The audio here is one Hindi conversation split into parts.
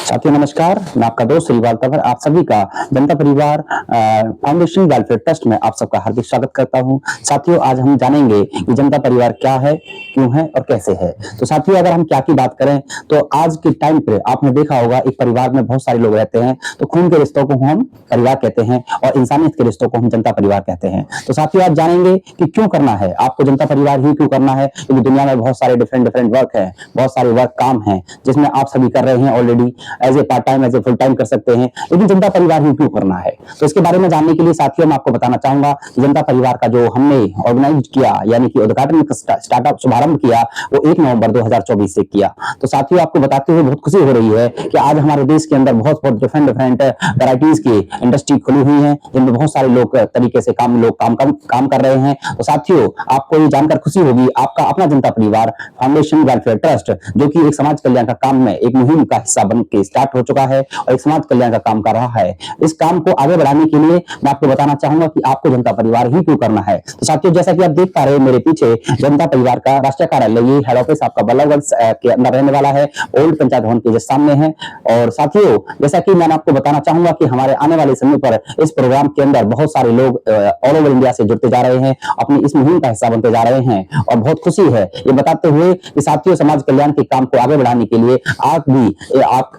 साथियों नमस्कार, मैं आपका दोस्त श्रीवाल तंवर आप सभी का जनता परिवार फाउंडेशन वेलफेयर ट्रस्ट में आप सबका हार्दिक स्वागत करता हूं। साथियों आज हम जानेंगे कि जनता परिवार क्या है, क्यों है और कैसे है। तो साथियों अगर हम क्या की बात करें तो आज के टाइम पे आपने देखा होगा एक परिवार में बहुत सारे लोग रहते हैं, तो खून के रिश्तों को हम परिवार कहते हैं और इंसानियत के रिश्तों को हम जनता परिवार कहते हैं। तो साथियों आज जानेंगे कि क्यों करना है आपको जनता परिवार ही क्यों करना है, क्योंकि दुनिया में बहुत सारे डिफरेंट वर्क है, बहुत सारे वर्क काम है जिसमें आप सभी कर रहे हैं already as a part time as a full time कर सकते हैं, लेकिन जनता परिवार ही क्यों करना है। तो इसके बारे में जानने के लिए साथियों मैं आपको बताना चाहूंगा कि जनता परिवार का जो हमने ऑर्गेनाइज किया यानी कि उद्घाटन स्टार्टअप शुभारंभ किया वो 1 नवंबर 2024 से किया। तो साथियों आपको बताते हुए बहुत खुशी हो रही है कि आज हमारे देश के अंदर बहुत डिफरेंट वैरायटीज की इंडस्ट्री खुली हुई है जिनमें बहुत सारे लोग तरीके से काम कर रहे हैं। तो साथियों आपको ये जानकर खुशी होगी आपका अपना जनता परिवार फाउंडेशन वेलफेयर ट्रस्ट जो कि एक समाज कल्याण का काम में एक मुहिम का हिस्सा बन के स्टार्ट हो चुका है और एक समाज कल्याण का काम कर रहा है। इस काम को आगे बढ़ाने के लिए मैं आपको बताना चाहूंगा कि आपको जनता परिवार ही क्यों करना है। तो साथियों जैसा कि आप देख पा रहे हैं मेरे पीछे जनता परिवार का राष्ट्रीय कार्यालय ये हेड ऑफिस आपका बल्लभगंज के अंदर रहने वाला है, ओल्ड पंचायत भवन के जस्ट सामने है। और साथियों जैसा कि मैंने आपको बताना चाहूंगा कि हमारे आने वाले समय पर इस प्रोग्राम के अंदर बहुत सारे लोग ऑल ओवर इंडिया से जुड़ते जा रहे हैं, अपनी इस मुहिम का हिस्सा बनते जा रहे हैं और बहुत खुशी है ये बताते हुए कि साथियों समाज कल्याण के काम को आगे बढ़ाने के लिए आज भी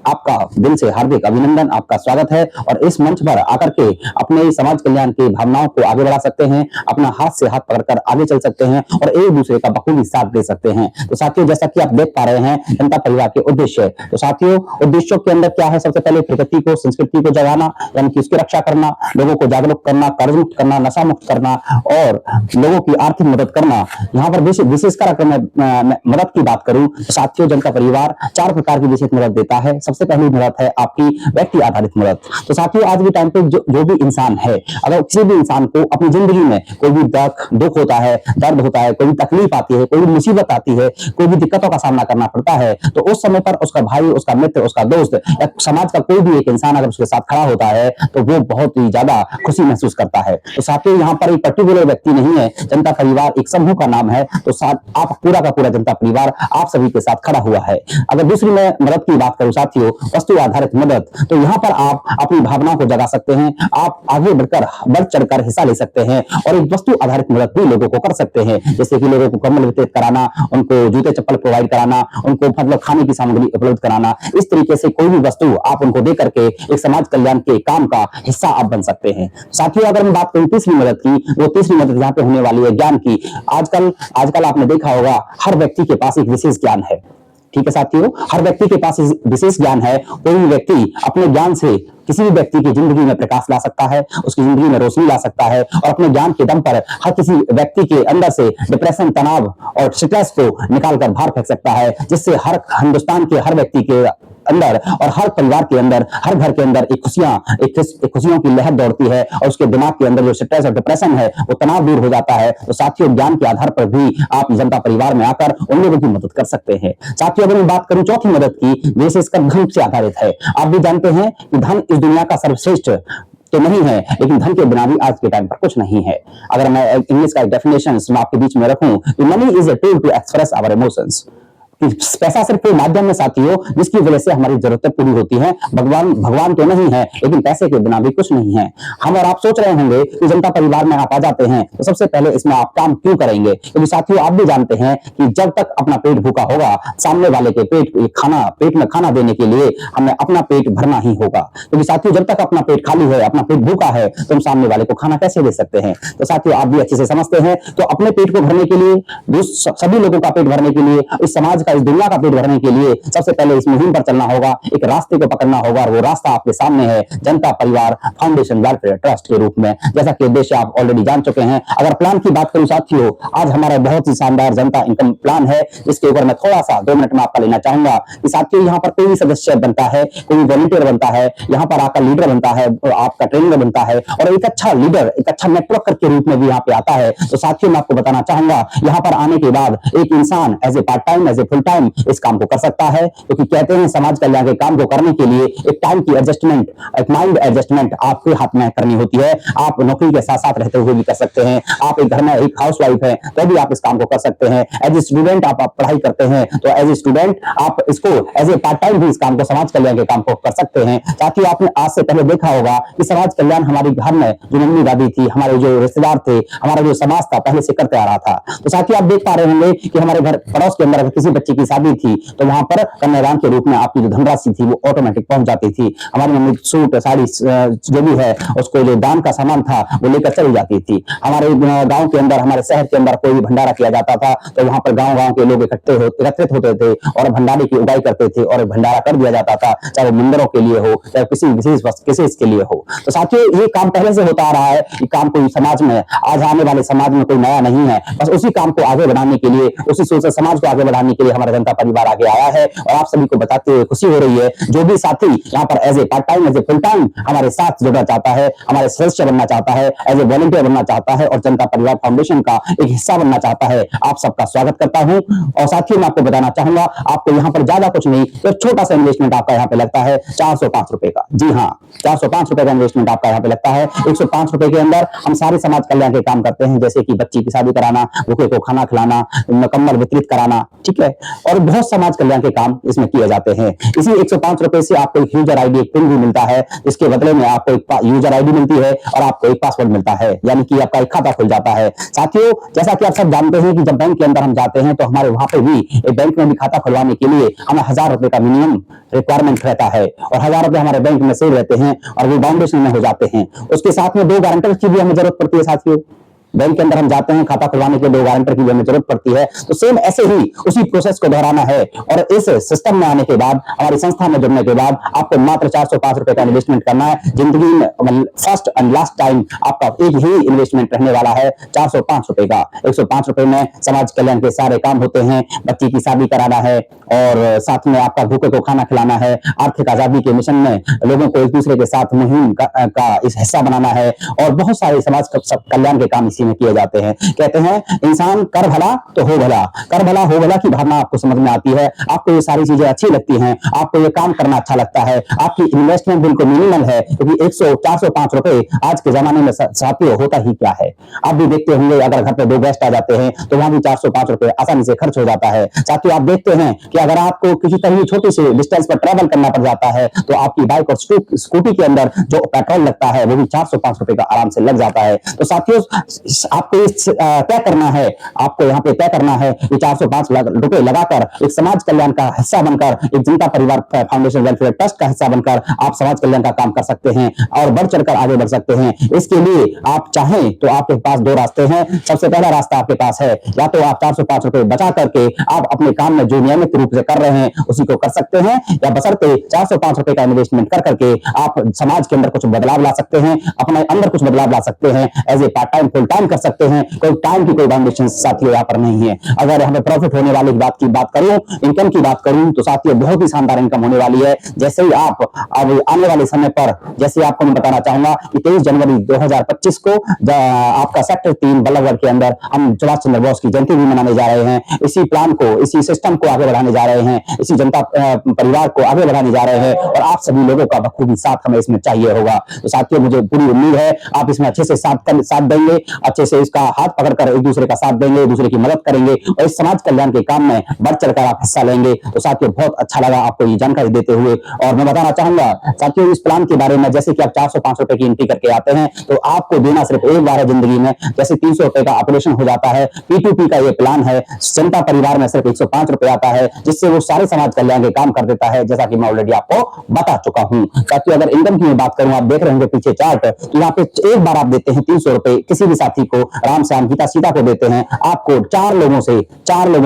आपका दिल से हार्दिक अभिनंदन, आपका स्वागत है और इस मंच पर आकर के अपने समाज कल्याण की भावनाओं को आगे बढ़ा सकते हैं, अपना हाथ से हाथ पकड़कर आगे चल सकते हैं और एक दूसरे का बखूबी साथ दे सकते हैं। तो साथियों जैसा कि आप देख पा रहे हैं जनता परिवार के उद्देश्य, तो साथियों उद्देश्यों के अंदर क्या है, सबसे पहले प्रकृति को संस्कृति को जगाना यानी कि उसकी रक्षा करना, लोगों को जागरूक करना, कर्ज मुक्त करना, नशा मुक्त करना और लोगों की आर्थिक मदद करना। यहाँ पर विशेषकर अगर मैं मदद की बात करूं तो साथियों जनता परिवार 4 प्रकार की विशेष मदद देता है। सबसे पहली मदद है आपकी व्यक्ति आधारित मदद। तो साथियों आज के टाइम पे जो भी इंसान है, अगर किसी भी इंसान को अपनी जिंदगी में कोई भी दुख होता है, दर्द होता है, कोई भी तकलीफ आती है, कोई भी मुसीबत आती है, कोई भी दिक्कतों का सामना करना पड़ता है, तो उस समय पर उसका भाई, उसका मित्र, उसका दोस्त या समाज का कोई भी एक इंसान अगर उसके साथ खड़ा होता है तो वो बहुत ही ज्यादा खुशी महसूस करता है। तो साथियों यहाँ पर एक पर्टिकुलर व्यक्ति नहीं है, जनता परिवार एक समूह का नाम है। तो आप पूरा का पूरा जनता परिवार आप सभी के साथ खड़ा हुआ है। अगर दूसरी मैं मदद की बात करूं साथियों वस्तु आधारित मदद, तो यहाँ पर आप अपनी भावनाओं को जगा सकते हैं, आप आगे बढ़ चढ़कर हिस्सा ले सकते हैं और एक वस्तु आधारित मदद भी लोगों को कर सकते हैं, जैसे कि लोगों को कंबल वितरित कराना, उनको जूते चप्पल प्रोवाइड कराना, उनको मतलब खाने की सामग्री उपलब्ध कराना। इस तरीके से कोई भी वस्तु आप उनको दे करके एक समाज कल्याण के काम का हिस्सा आप बन सकते हैं। साथियों अगर मैं बात करूं तीसरी मदद की, वो तीसरी मदद यहाँ पे होने वाली है ज्ञान की। आजकल आपने देखा होगा हर व्यक्ति के पास एक विशेष ज्ञान है। ठीक है साथियों, हर व्यक्ति के पास विशेष ज्ञान है। कोई भी व्यक्ति अपने ज्ञान से किसी भी व्यक्ति की जिंदगी में प्रकाश ला सकता है, उसकी जिंदगी में रोशनी ला सकता है और अपने ज्ञान के दम पर हर किसी व्यक्ति के अंदर से डिप्रेशन, तनाव और स्ट्रेस को निकालकर बाहर फेंक सकता है, जिससे हर हिंदुस्तान के हर व्यक्ति के अंदर और हर परिवार के अंदर, हर घर के अंदर एक खुशियों की लहर दौड़ती है और उसके दिमाग के अंदर जो स्ट्रेस और डिप्रेशन है वो तनाव दूर हो जाता है। तो साथियों ज्ञान के आधार पर भी आप जनता परिवार में आकर उन लोगों की मदद कर सकते हैं। साथियों अगर मैं बात करूं चौथी मदद की, जैसे इसका धन से आधारित है। आप भी जानते हैं कि धन इस दुनिया का सर्वश्रेष्ठ तो नहीं है, लेकिन धन के बिना भी आज के टाइम पर कुछ नहीं है। अगर मैं इंग्लिश का डेफिनेशन आपके बीच में रखूं तो money is a tool to express our emotions. पैसा सिर्फ एक माध्यम है साथियों जिसकी वजह से हमारी जरूरतें पूरी होती हैं। भगवान तो नहीं है, लेकिन पैसे के बिना भी कुछ नहीं है। हम और आप सोच रहे होंगे कि जनता परिवार में आप आ जाते हैं तो सबसे पहले इसमें आप काम क्यों करेंगे, क्योंकि साथियों आप भी जानते हैं कि जब तक अपना पेट भूखा होगा, सामने वाले के पेट में खाना देने के लिए हमें अपना पेट भरना ही होगा। क्योंकि साथियों जब तक अपना पेट खाली है, अपना पेट भूखा है, तो हम सामने वाले को खाना कैसे दे सकते हैं। तो साथियों आप भी अच्छे से समझते हैं, तो अपने पेट को भरने के लिए, सभी लोगों का पेट भरने के लिए, इस समाज का, इस दुनिया का पेट भरने के लिए सबसे पहले इस मुहिम पर चलना होगा, एक रास्ते को पकड़ना होगा और वो रास्ता आपके सामने है, जनता परिवार फाउंडेशन वेलफेयर ट्रस्ट के रूप में। जैसा कि उद्देश्य आप ऑलरेडी जान चुके हैं। अगर प्लान की बात करूं साथियों, आज हमारा बहुत ही शानदार जनता इनकम प्लान है, जिसके ऊपर मैं थोड़ा सा 2 मिनट में आपका लेना चाहूंगा कि साथियों यहाँ पर कोई भी सदस्य बनता है, कोई वॉलंटियर बनता है, यहाँ पर आकर लीडर बनता है, आपका ट्रेनर बनता है और एक अच्छा लीडर, एक अच्छा नेटवर्कर के रूप में भी यहाँ पे आता है। तो साथियों मैं आपको बताना चाहूंगा यहाँ पर आने के बाद एक इंसान as a part time, as a full time इस काम को कर सकता है, क्योंकि कहते हैं समाज कल्याण के काम को करने के लिए एक टाइम की एडजस्टमेंट, एक माइंड एडजस्टमेंट आपके हाथ में करनी होती है। आप नौकरी के साथ साथ रहते हुए भी कर सकते हैं, आप एक घर में एक हाउस वाइफ है तो भी आप इस काम को कर सकते हैं। एज ए स्टूडेंट आप पढ़ाई करते हैं तो एज ए स्टूडेंट आप इसको एज ए पार्ट टाइम भी इस काम को, समाज कल्याण के काम को कर सकते हैं। साथियों, आपने आज से पहले देखा होगा कि समाज कल्याण हमारे घर में जो मम्मी दादी थी, हमारे जो रिश्तेदार थे, हमारा जो समाज था, पहले से करते आ रहा था। तो साथियों, आप देख पा रहे होंगे कि हमारे घर पड़ोस के अंदर अगर किसी बच्चे की शादी थी तो वहां पर कन्यादान के रूप में आपकी जो धनराशि थी वो ऑटोमेटिक पहुंच जाती थी। हमारी मम्मी सूट साड़ी जो भी है उसको जो दान का सामान था वो लेकर चली जाती थी। हमारे गांव के अंदर, हमारे शहर के अंदर कोई भी भंडारा किया जाता था तो वहां पर गांव-गांव के लोग एकत्रित होते थे और भंडारे की उगाई करते थे और भंडारा कर दिया जाता था, चाहे वो मंदिरों के लिए हो, चाहे किसी विशेष के लिए हो। तो साथियों, ये काम पहले से होता आ रहा है। ये काम कोई समाज में, आज आने वाले समाज में कोई नया नहीं है। बस उसी काम को आगे बढ़ाने के लिए, उसी सोच से समाज को आगे बढ़ाने के लिए हमारा जनता परिवार आगे आया है और आप सभी को बताते हुए खुशी हो रही है। जो भी साथी यहाँ पर as a part time, as a full time हमारे साथ जुड़ना चाहता है, हमारे सदस्य बनना चाहता है, एज ए वॉलंटियर बनना चाहता है और जनता परिवार फाउंडेशन का एक हिस्सा बनना चाहता है, आप सबका स्वागत करता हूं। और साथियों, मैं आपको बताना चाहूंगा, आपको यहाँ पर ज्यादा कुछ नहीं, तो छोटा सा इन्वेस्टमेंट आपका यहाँ पे लगता है 405 रुपए का। जी हाँ, 405 रुपए का इन्वेस्टमेंट आपका यहाँ पे लगता है। 105 रुपए के अंदर हम सारे समाज कल्याण के काम करते हैं, जैसे कि बच्ची की शादी कराना, भूखे को खाना खिलाना, कंबल वितरित कराना, ठीक है, और बहुत समाज कल्याण के काम इसमें किए जाते हैं। इसी 105 रुपए से आपको एक यूजर आईडी, एक पिन भी मिलता है, इसके बदले में आपको एक यूजर आईडी मिलती है और आपको एक पासवर्ड मिलता है, यानी कि आपका एक खाता खुल जाता है। साथियों, जैसा कि आप सब जानते हैं कि जब बैंक के अंदर हम जाते हैं तो हमारे वहां पे भी एक बैंक में भी खाता खुलवाने के लिए हमें 1000 रुपए का मिनिमम रिक्वायरमेंट रहता है और 1000 रुपए हमारे बैंक में सेव रहते हैं और वो बाउंडेशन में हो जाते हैं। उसके साथ में 2 गारंटर की भी हमें जरूरत पड़ती है। साथियों, बैंक के अंदर हम जाते हैं, खाता खुलवाने के 2 गारंटर की भी हमें जरूरत पड़ती है। तो सेम ऐसे ही उसी प्रोसेस को दोहराना है और इस सिस्टम में आने के बाद, हमारी संस्था में जुड़ने के बाद आपको मात्र 405 रुपए का इन्वेस्टमेंट करना है। जिंदगी में फर्स्ट एंड लास्ट टाइम आपका एक ही इन्वेस्टमेंट रहने वाला है 405 रुपए का। 105 रुपए में समाज कल्याण के सारे काम होते हैं, बच्ची की शादी कराना है और साथ में आपका भूखे को खाना खिलाना है, आर्थिक आजादी के मिशन में लोगों को एक दूसरे के साथ मुहिम का इस हिस्सा बनाना है और बहुत सारे समाज कल्याण के काम में किए जाते हैं। कहते हैं इंसान कर भला तो हो भला, कर भला हो भला की भावना आपको समझ में आती है, आपको ये सारी चीजें अच्छी लगती हैं, आपको ये काम करना अच्छा लगता है, आपकी इन्वेस्टमेंट बिल्कुल मिनिमल है, क्योंकि 405 रुपए आज के जमाने में साथियों होता ही क्या है। आप भी देखते होंगे, अगर घर पे 2 गेस्ट आ जाते हैं तो वहां भी 405 रुपए आसानी से खर्च हो जाता है। साथियों, आप देखते हैं कि अगर आपको किसी तरह छोटी सी डिस्टेंस पर ट्रैवल करना पड़ जाता है तो आपकी बाइक और स्कूटी के अंदर जो पेट्रोल लगता है वो भी 405 रुपए का आराम से लग जाता है। तो साथियों, आपको तय करना है, आपको यहाँ पे तय करना है कि 405 रुपए लगाकर एक समाज कल्याण का हिस्सा बनकर, एक जनता परिवार फाउंडेशन वेलफेयर ट्रस्ट का हिस्सा बनकर आप समाज कल्याण का काम कर सकते हैं और बढ़ चढ़कर आगे बढ़ सकते हैं। इसके लिए आप चाहें तो आपके पास 2 रास्ते हैं। सबसे पहला रास्ता आपके पास है, या तो आप 405 रुपए बचा करके आप अपने काम में जो नियमित रूप से कर रहे हैं उसी को कर सकते हैं, या बशर्ते 405 रुपए का इन्वेस्टमेंट कर करके आप समाज के अंदर कुछ बदलाव ला सकते हैं, अपने अंदर कुछ बदलाव ला सकते हैं, as a part time full time कर सकते हैं। कोई टाइम की कोई बाउंडेशन साथियों यहाँ पर नहीं है। अगर हमें प्रॉफिट होने वाली बात करूं, इनकम की बात करूं, तो साथियों बहुत ही शानदार इनकम होने वाली है। जैसे ही आप अब आने वाले समय पर, जैसे आपको मैं बताना चाहूंगा कि 23 जनवरी 2025 को आपका सेक्टर 3 बल्लभगढ़ के अंदर हम सुभाष चंद्र बोस की जयंती भी मनाने जा रहे हैं। इसी प्लान को, इसी सिस्टम को आगे बढ़ाने जा रहे हैं, इसी जनता परिवार को आगे बढ़ाने जा रहे हैं और आप सभी लोगों का बखूबी साथ हमें इसमें चाहिए होगा। तो साथियों, मुझे पूरी उम्मीद है आप इसमें अच्छे से साथ देंगे, अच्छे से इसका हाथ पकड़कर एक दूसरे का साथ देंगे, एक दूसरे की मदद करेंगे और इस समाज कल्याण के काम में बढ़ चढ़कर आप हिस्सा लेंगे। तो साथियों, बहुत अच्छा लगा आपको ये जानकारी देते हुए और मैं बताना चाहूंगा साथियों इस प्लान के बारे में, जैसे कि आप 405 रुपए की एंट्री करके आते हैं तो आपको देना सिर्फ एक बार है जिंदगी में। जैसे 300 रुपए का ऑपरेशन हो जाता है, P2P का ये प्लान है, जनता परिवार में सिर्फ 105 रुपए आता है, जिससे वो सारे समाज कल्याण के काम कर देता है, जैसा कि मैं ऑलरेडी आपको बता चुका हूं। साथियों, अगर इनकम की बात करूं, आप देख रहे होंगे पीछे चार्ट, तो यहाँ पे एक बार आप देते हैं 300 रुपए किसी भी साथी को, राम श्याम गीता सीता को देते हैं, आपको 4 लोगों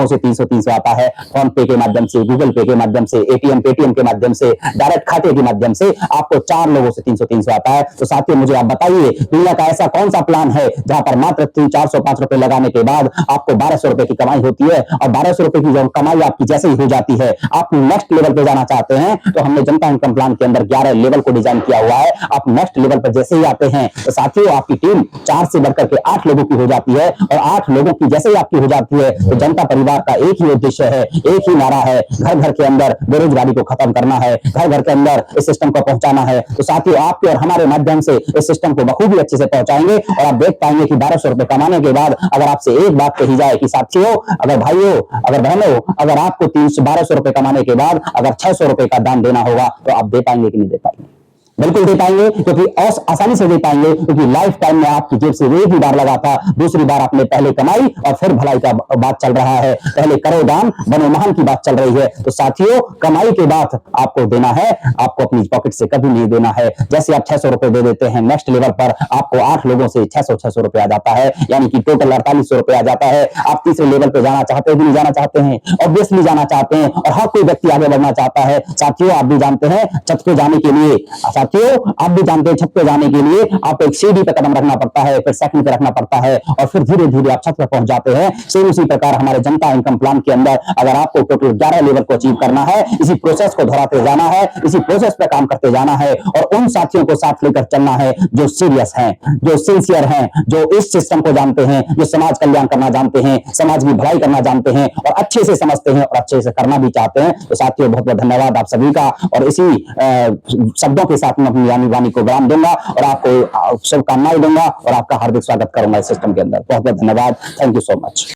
से 300 आता है। फोन पे के माध्यम से, गूगल पे के माध्यम से, एटीएम पेटीएम के माध्यम से, डायरेक्ट खाते के माध्यम से आपको 4 लोगों से 300 आता है। तो साथियों, मुझे आप बताइए दुनिया का ऐसा कौन सा प्लान है जहां पर मात्र 405 रुपए लगाने के बाद आपको 1200 रुपए की कमाई होती है और 1200 रुपए की जब कमाई आपकी जैसे ही हो जाती है, आप नेक्स्ट लेवल पे जाना चाहते हैं, तो हमने जनता इनकम प्लान के अंदर 11 लेवल को डिजाइन किया हुआ है। आप नेक्स्ट लेवल पर जैसे ही आते हैं तो साथियों आपकी टीम 4 से बढ़कर के 8 लोगों की हो जाती है और 8 लोगों की जैसे ही आपकी हो जाती है तो जनता परिवार का एक ही उद्देश्य है, एक ही नारा है, घर घर के अंदर बेरोजगारी को खत्म करना है, घर घर के अंदर इस सिस्टम को पहुंचाना है। तो साथियों आपके और हमारे माध्यम से इस सिस्टम को बखूबी अच्छे से पहुंचाएंगे और आप देख पाएंगे कि 1200 रुपए कमाने के बाद अगर आपसे एक बात कही जाए कि साथियों, अगर भाइयों, अगर बहनों, अगर आपको 1200 रुपए कमाने के बाद अगर 600 रुपए का दान देना होगा तो आप दे पाएंगे कि नहीं दे पाएंगे? बिल्कुल दे पाएंगे, क्योंकि आसानी से दे पाएंगे, क्योंकि लाइफ टाइम में आपकी जेब से एक ही बार लगा था, दूसरी बार आपने पहले कमाई और फिर भलाई का बात चल रहा है, पहले करो दान बनो महान की बात चल रही है। तो साथियों कमाई के बाद आपको देना है, आपको अपनी पॉकेट से कभी नहीं देना है। जैसे आप 600 रुपए दे देते हैं, नेक्स्ट लेवल पर आपको 8 लोगों से 600 रुपए आ जाता है, यानी कि टोटल 4800 रुपए आ जाता है। आप तीसरे लेवल पे जाना चाहते हैं, भी नहीं जाना चाहते हैं, ऑब्वियसली जाना चाहते हैं और हर कोई व्यक्ति आगे बढ़ना चाहता है। साथियों आप भी जानते हैं छत पे जाने के लिए, आप भी जानते हैं छत पे जाने के लिए आपको एक सीढ़ी पे कदम रखना पड़ता है, फिर सेकंड पे रखना पड़ता है और फिर धीरे धीरे आप छत पे पहुंच जाते हैं। सेम उसी प्रकार हमारे जनता इनकम प्लान के अंदर अगर आपको टोटल 11 लेवल को अचीव करना है, इसी प्रोसेस को दोहराते जाना है, इसी प्रोसेस पे काम करते जाना है और उन साथियों को साथ लेकर चलना है जो सीरियस हैं, जो सिंसियर हैं, जो इस सिस्टम को जानते हैं, जो समाज कल्याण करना जानते हैं, समाज की भलाई करना जानते हैं और अच्छे से समझते हैं और अच्छे से करना भी चाहते हैं। तो साथियों बहुत बहुत धन्यवाद आप सभी का और इसी शब्दों के साथ मैं अपनी वाणी को विराम दूंगा और आपको शुभकामनाएं दूंगा और आपका हार्दिक स्वागत करूंगा इस सिस्टम के अंदर। बहुत बहुत धन्यवाद। Thank you so much.